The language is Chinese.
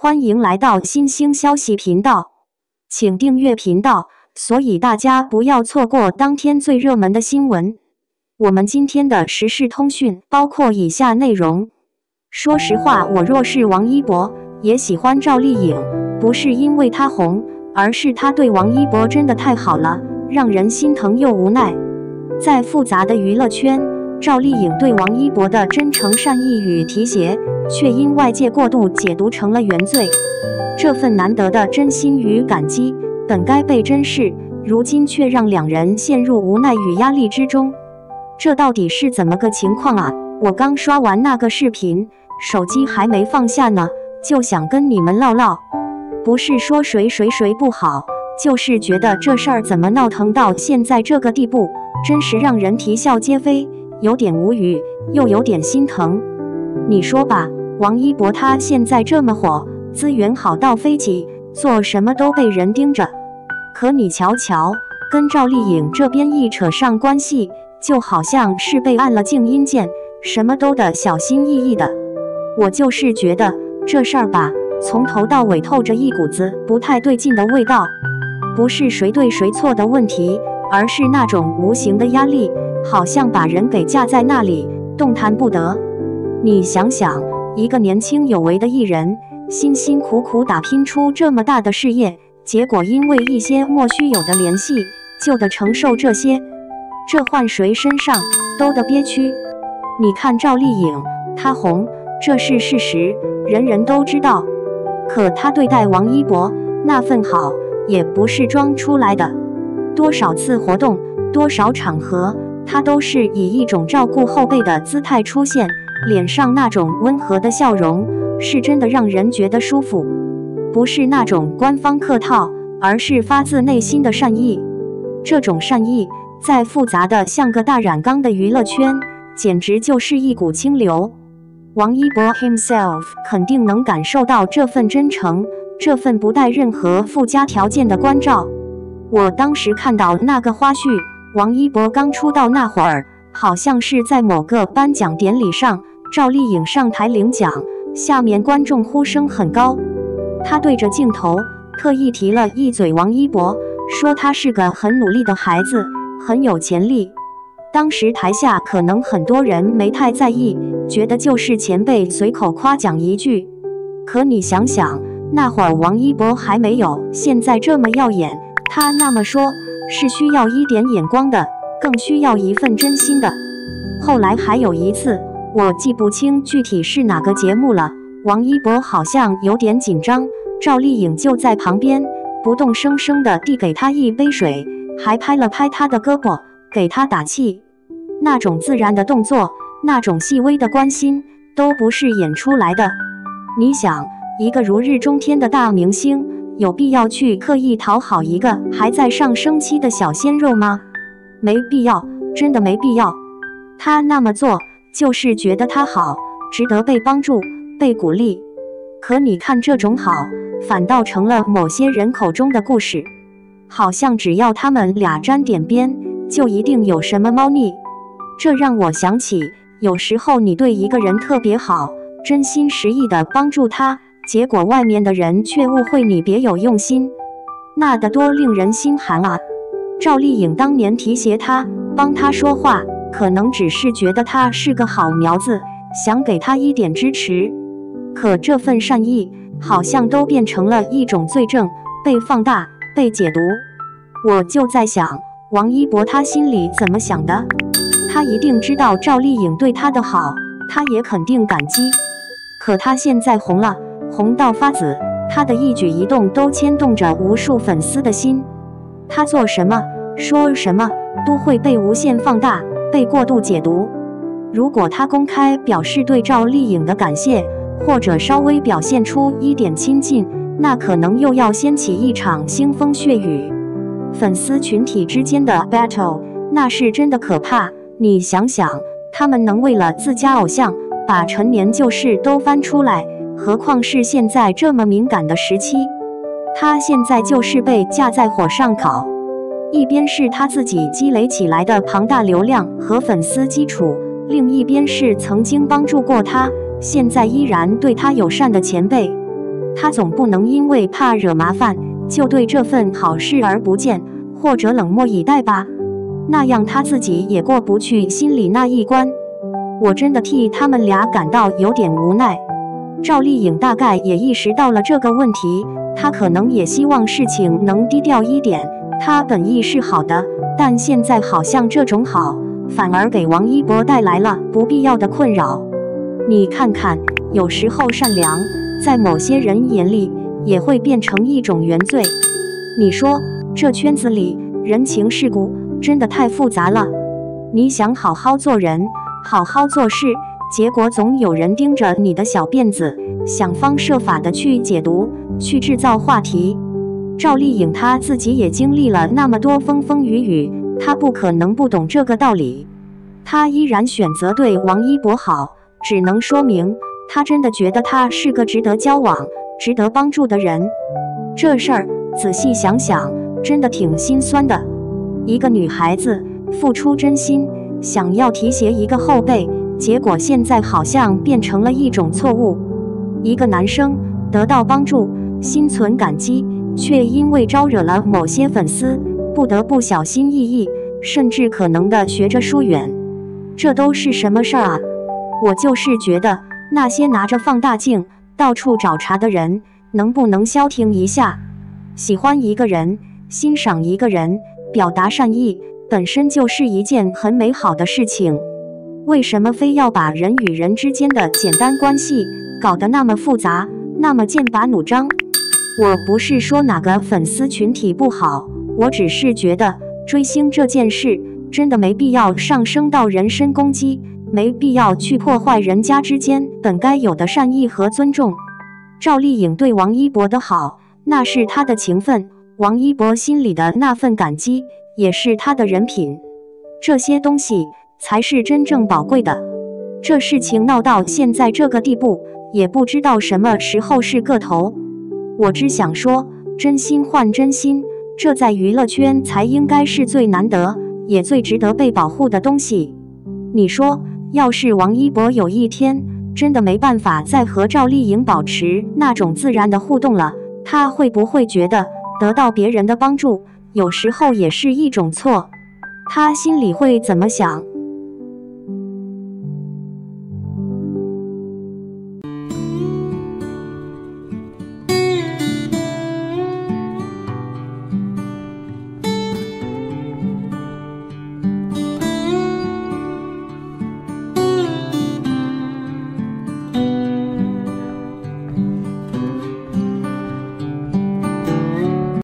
歡迎來到新興消息頻道，請訂閱頻道，所以大家不要錯過當天最熱門的新聞。我們今天的時事通訊包括以下內容。說實話，我若是王一博，也喜歡趙麗穎，不是因為她紅，而是她對王一博真的太好了，讓人心疼又無奈。在複雜的娛樂圈，趙麗穎對王一博的真誠善意與提攜，卻因外界過度解讀成了原罪。這份難得的真心與感激，本該被珍視，如今卻讓兩人陷入無奈與壓力之中。這到底是怎麼個情況啊？我剛刷完那個視頻，手機還沒放下呢，就想跟你們嘮嘮。不是說誰不好，就是覺得這事兒怎麼鬧騰到現在這個地步，真是讓人啼笑皆非，有點無語，又有點心疼。你說吧，王一博他現在這麼火，資源好到飛起，做什麼都被人盯着。可你瞧瞧，跟趙麗穎這邊一扯上關係，就好像是被按了靜音鍵，什麼都得小心翼翼的。我就是覺得這事兒吧，從頭到尾透着一股子不太對勁的味道。不是誰對誰錯的問題，而是那種無形的壓力，好像把人給架在那裡，動彈不得。你想想，一個年輕有為的藝人，辛辛苦苦打拼出這麼大的事業，結果因為一些莫須有的聯繫，就得承受這些，這換誰身上都得憋屈。你看趙麗穎，她紅，這是事實，人人都知道。可她對待王一博那份好，也不是裝出來的。多少次活動，多少場合，她都是以一種照顧後輩的姿態出現，臉上那種溫和的笑容，是真的讓人覺得舒服。不是那種官方客套，而是發自內心的善意。這種善意，在複雜的像個大染缸的娛樂圈，簡直就是一股清流。王一博 himself 肯定能感受到這份真誠，這份不帶任何附加條件的關照。我當時看到那個花絮，王一博剛出道那會兒，好像是在某個頒獎典禮上，趙麗穎上台領獎，下面觀眾呼聲很高，他對着鏡頭特意提了一嘴王一博，說他是個很努力的孩子，很有潛力。當時台下可能很多人沒太在意，覺得就是前輩隨口誇獎一句。可你想想，那會兒王一博還沒有現在這麼耀眼，他那麼說是需要一點眼光的，更需要一份真心的。後來還有一次，我記不清具體是哪個節目了，王一博好像有點緊張，趙麗穎就在旁邊不動聲聲地遞給他一杯水，還拍了拍他的胳膊，給他打氣。那種自然的動作，那種細微的關心，都不是演出來的。你想，一個如日中天的大明星，有必要去刻意討好一個還在上升期的小鮮肉嗎？沒必要，真的沒必要。他那麼做，就是覺得他好，值得被幫助，被鼓勵。可你看這種好，反倒成了某些人口中的故事，好像只要他們倆沾點邊，就一定有什麼貓膩。這讓我想起，有時候你對一個人特別好，真心實意地幫助他，結果外面的人卻誤會你別有用心，那得多令人心寒啊！趙麗穎當年提攜他，幫他說話，可能只是覺得他是個好苗子，想給他一點支持。可這份善意，好像都變成了一種罪證，被放大，被解讀。我就在想，王一博他心裡怎麼想的？他一定知道趙麗穎對他的好，他也肯定感激。可他現在紅了，紅到發紫，他的一舉一動都牽動着無數粉絲的心。他做什麼，說什麼，都會被無限放大，被過度解讀。如果他公開表示對趙麗穎的感謝，或者稍微表現出一點親近，那可能又要掀起一場腥風血雨。粉絲群體之間的 battle， 那是真的可怕。你想想，他們能為了自家偶像，把陳年舊事都翻出來，何況是現在這麼敏感的時期。他現在就是被架在火上烤，一邊是他自己積累起來的龐大流量和粉絲基礎，另一邊是曾經幫助過他，現在依然對他友善的前輩。他總不能因為怕惹麻煩，就對這份好視而不見，或者冷漠以待吧？那樣他自己也過不去心裡那一關。我真的替他們倆感到有點無奈。趙麗穎大概也意識到了這個問題，她可能也希望事情能低調一點。她本意是好的，但現在好像這種好，反而給王一博帶來了不必要的困擾。你看看，有時候善良，在某些人眼裡，也會變成一種原罪。你說，這圈子裡人情世故真的太複雜了。你想好好做人，好好做事，結果總有人盯着你的小辮子，想方設法的去解讀，去制造話題。趙麗穎她自己也經歷了那麼多風風雨雨，她不可能不懂這個道理。她依然選擇對王一博好，只能說明她真的覺得他是個值得交往、值得幫助的人。這事兒仔細想想，真的挺心酸的。一個女孩子付出真心，想要提攜一個後輩，結果現在好像變成了一種錯誤。一個男生得到幫助，心存感激，卻因為招惹了某些粉絲，不得不小心翼翼，甚至可能的學着疏遠。這都是什麼事兒啊？我就是覺得那些拿着放大鏡到處找茬的人，能不能消停一下？喜歡一個人，欣賞一個人，表達善意，本身就是一件很美好的事情。為什麼非要把人與人之間的簡單關係搞得那麼複雜，那麼劍拔弩張？我不是說哪個粉絲群體不好，我只是覺得追星這件事真的沒必要上升到人身攻擊，沒必要去破壞人家之間本該有的善意和尊重。趙麗穎對王一博的好，那是她的情分，王一博心裡的那份感激，也是他的人品。這些東西才是真正寶貴的。這事情鬧到現在這個地步，也不知道什麼時候是個頭。我只想說，真心換真心，這在娛樂圈才應該是最難得，也最值得被保護的東西。你說，要是王一博有一天真的沒辦法再和趙麗穎保持那種自然的互動了，他會不會覺得得到別人的幫助，有時候也是一種錯？他心裡會怎麼想？